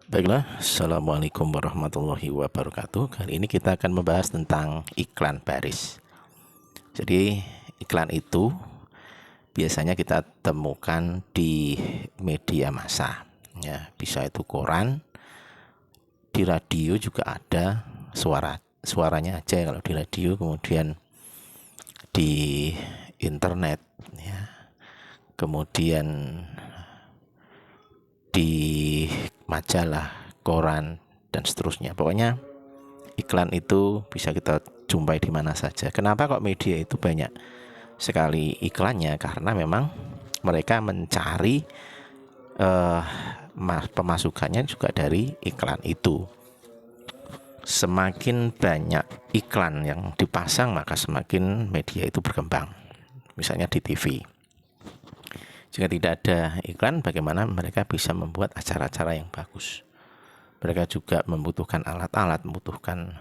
Baiklah, Assalamualaikum warahmatullahi wabarakatuh. Kali ini kita akan membahas tentang iklan baris. Jadi iklan itu biasanya kita temukan di media massa, ya, bisa itu koran, di radio juga ada suaranya aja kalau di radio, kemudian di internet, ya, kemudian di majalah, koran, dan seterusnya. Pokoknya iklan itu bisa kita jumpai di mana saja. Kenapa kok media itu banyak sekali iklannya? Karena memang mereka mencari pemasukannya juga dari iklan itu. Semakin banyak iklan yang dipasang, maka semakin media itu berkembang. Misalnya di TV. Jika tidak ada iklan, bagaimana mereka bisa membuat acara-acara yang bagus? Mereka juga membutuhkan alat-alat, membutuhkan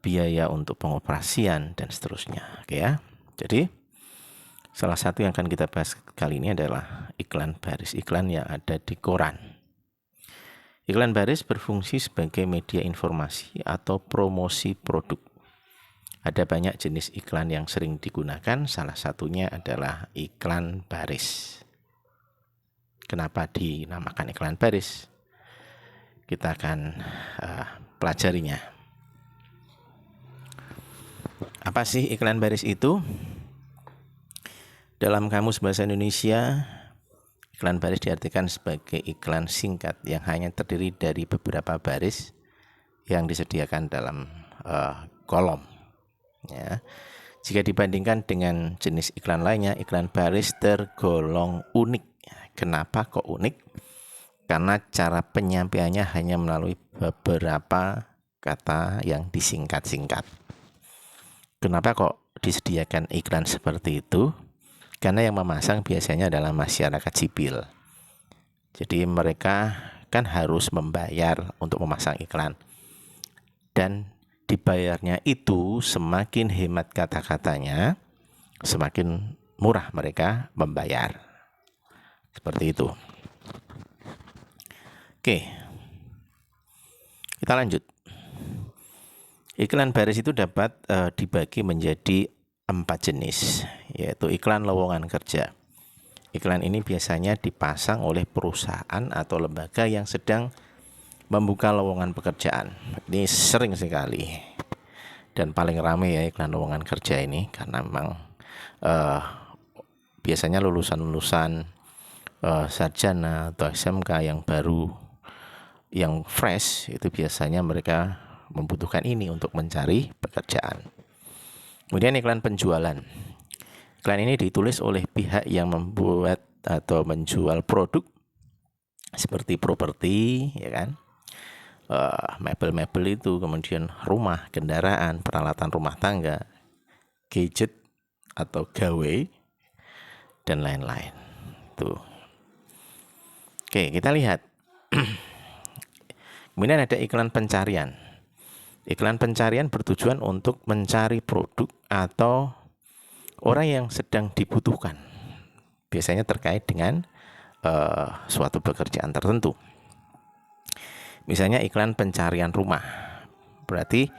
biaya untuk pengoperasian dan seterusnya. Oke ya. Jadi salah satu yang akan kita bahas kali ini adalah iklan baris, iklan yang ada di koran. Iklan baris berfungsi sebagai media informasi atau promosi produk. Ada banyak jenis iklan yang sering digunakan, salah satunya adalah iklan baris. Kenapa dinamakan iklan baris? Kita akan pelajarinya. Apa sih iklan baris itu? Dalam Kamus Bahasa Indonesia, iklan baris diartikan sebagai iklan singkat yang hanya terdiri dari beberapa baris yang disediakan dalam kolom. Ya. Jika dibandingkan dengan jenis iklan lainnya, iklan baris tergolong unik. Kenapa kok unik? Karena cara penyampaiannya hanya melalui beberapa kata yang disingkat-singkat. Kenapa kok disediakan iklan seperti itu? Karena yang memasang biasanya adalah masyarakat sipil. Jadi mereka kan harus membayar untuk memasang iklan. Dan dibayarnya itu semakin hemat kata-katanya, semakin murah mereka membayar. Seperti itu. Oke, kita lanjut. Iklan baris itu dapat dibagi menjadi 4 jenis, yaitu iklan lowongan kerja. Iklan ini biasanya dipasang oleh perusahaan atau lembaga yang sedang membuka lowongan pekerjaan. Ini sering sekali dan paling ramai ya iklan lowongan kerja ini, karena memang biasanya lulusan-lulusan sarjana atau SMK yang baru, yang fresh, itu biasanya mereka membutuhkan ini untuk mencari pekerjaan. Kemudian iklan penjualan. Iklan ini ditulis oleh pihak yang membuat atau menjual produk seperti properti, ya kan, mebel-mebel itu, kemudian rumah, kendaraan, peralatan rumah tangga, gadget atau gawe, dan lain-lain. Tuh. Oke, kita lihat. Kemudian ada iklan pencarian. Iklan pencarian bertujuan untuk mencari produk atau orang yang sedang dibutuhkan. Biasanya terkait dengan suatu pekerjaan tertentu. Misalnya iklan pencarian rumah. Berarti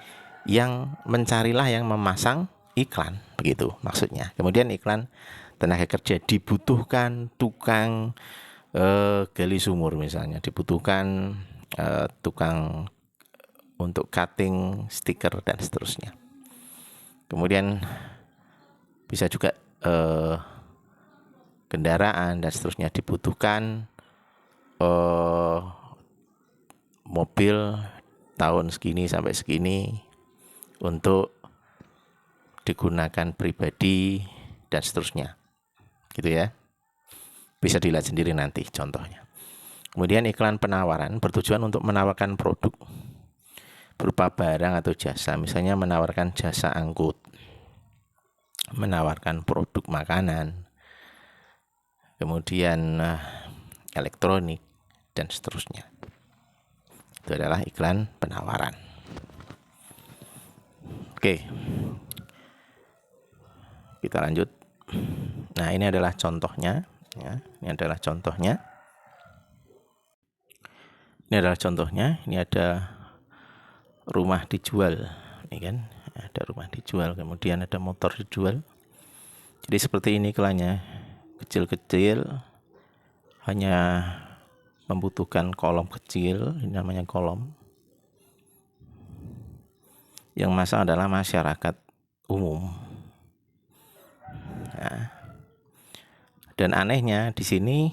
yang mencarilah yang memasang iklan, begitu maksudnya. Kemudian iklan tenaga kerja, dibutuhkan tukang gali sumur misalnya, dibutuhkan tukang untuk cutting stiker dan seterusnya. Kemudian bisa juga kendaraan dan seterusnya, dibutuhkan mobil tahun segini sampai segini untuk digunakan pribadi dan seterusnya, gitu ya. Bisa dilihat sendiri nanti contohnya. Kemudian iklan penawaran bertujuan untuk menawarkan produk berupa barang atau jasa, misalnya menawarkan jasa angkut, menawarkan produk makanan, kemudian elektronik dan seterusnya. Itu adalah iklan penawaran. Oke, kita lanjut. Nah, ini adalah contohnya, ya. Ini adalah contohnya. Ini adalah contohnya. Ini ada rumah dijual, ini kan, ada rumah dijual, kemudian ada motor dijual. Jadi seperti ini iklannya, kecil-kecil, hanya membutuhkan kolom kecil, ini namanya kolom. Yang masang adalah masyarakat umum. Nah, dan anehnya di sini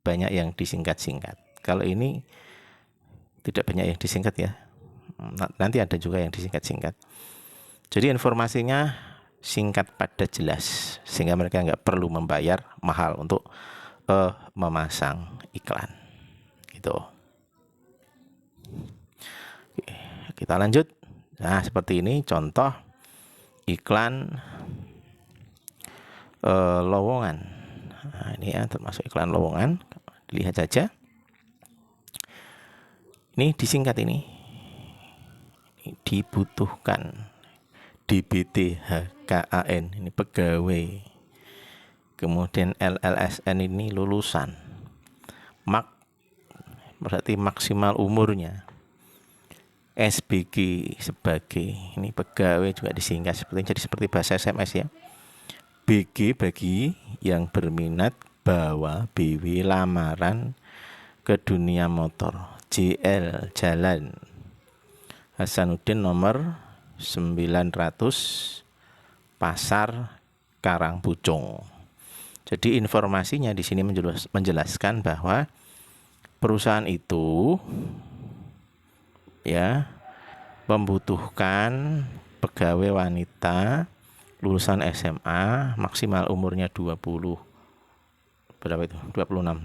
banyak yang disingkat-singkat. Kalau ini tidak banyak yang disingkat ya. Nanti ada juga yang disingkat-singkat. Jadi informasinya singkat padat jelas, sehingga mereka nggak perlu membayar mahal untuk memasang iklan. Gitu. Oke, kita lanjut. Nah, seperti ini contoh iklan lowongan. Nah, ini ya termasuk iklan lowongan. Lihat saja. Ini disingkat ini. Dibutuhkan DBTHKAN, ini pegawai. Kemudian LLSN ini lulusan. MAK berarti maksimal umurnya. SBG sebagai, ini pegawai juga disingkat jadi seperti bahasa SMS ya. BG bagi yang berminat bawa BW lamaran ke dunia motor. JL jalan Hasanuddin nomor 900 Pasar Karangpucung. Jadi informasinya di sini menjelaskan bahwa perusahaan itu ya membutuhkan pegawai wanita lulusan SMA, maksimal umurnya 26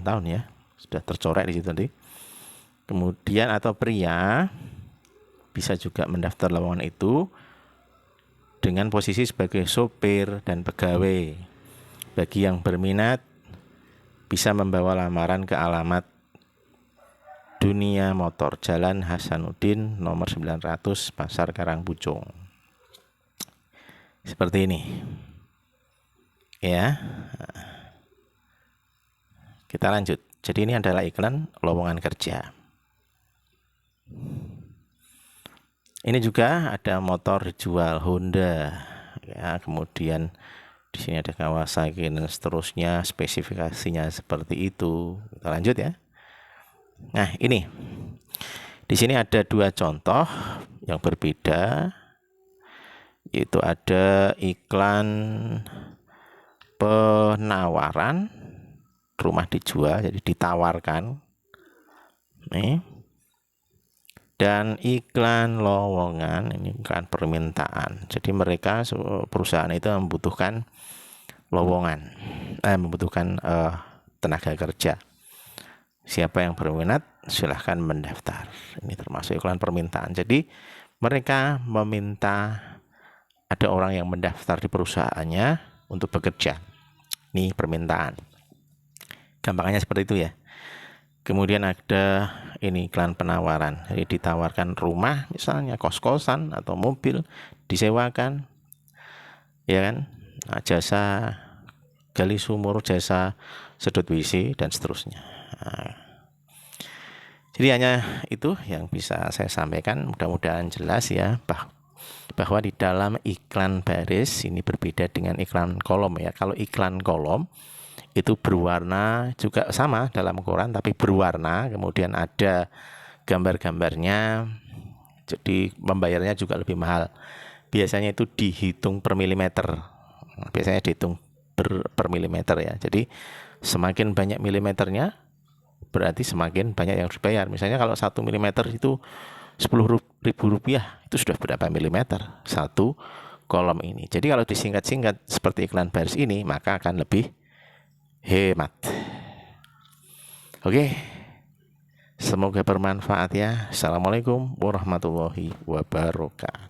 tahun ya. Sudah tercorek di situ tadi. Kemudian atau pria bisa juga mendaftar lowongan itu dengan posisi sebagai sopir dan pegawai. Bagi yang berminat bisa membawa lamaran ke alamat Dunia Motor, Jalan Hasanuddin nomor 900 Pasar Karangpucung. Seperti ini. Ya. Kita lanjut. Jadi ini adalah iklan lowongan kerja. Ini juga ada motor dijual Honda, ya. Kemudian di sini ada Kawasaki dan seterusnya, spesifikasinya seperti itu. Kita lanjut ya. Nah ini, di sini ada dua contoh yang berbeda, yaitu ada iklan penawaran rumah dijual, jadi ditawarkan. Nih. Dan iklan lowongan, ini iklan permintaan. Jadi mereka perusahaan itu membutuhkan lowongan, membutuhkan tenaga kerja. Siapa yang berminat silahkan mendaftar. Ini termasuk iklan permintaan. Jadi mereka meminta ada orang yang mendaftar di perusahaannya untuk bekerja. Ini permintaan. Gampangnya seperti itu ya. Kemudian ada ini iklan penawaran, jadi ditawarkan rumah misalnya, kos-kosan atau mobil disewakan, ya kan, nah, jasa gali sumur, jasa sedot WC dan seterusnya. Nah, jadi hanya itu yang bisa saya sampaikan, mudah-mudahan jelas ya, bahwa di dalam iklan baris ini berbeda dengan iklan kolom ya. Kalau iklan kolom itu berwarna juga sama dalam koran tapi berwarna, kemudian ada gambar-gambarnya, jadi membayarnya juga lebih mahal. Biasanya itu dihitung per milimeter, biasanya dihitung per milimeter ya. Jadi semakin banyak milimeternya berarti semakin banyak yang harus dibayar. Misalnya kalau 1 milimeter itu 10.000 rupiah, itu sudah berapa milimeter satu kolom ini. Jadi kalau disingkat-singkat seperti iklan baris ini, maka akan lebih hemat. Oke, semoga bermanfaat ya. Assalamualaikum warahmatullahi wabarakatuh.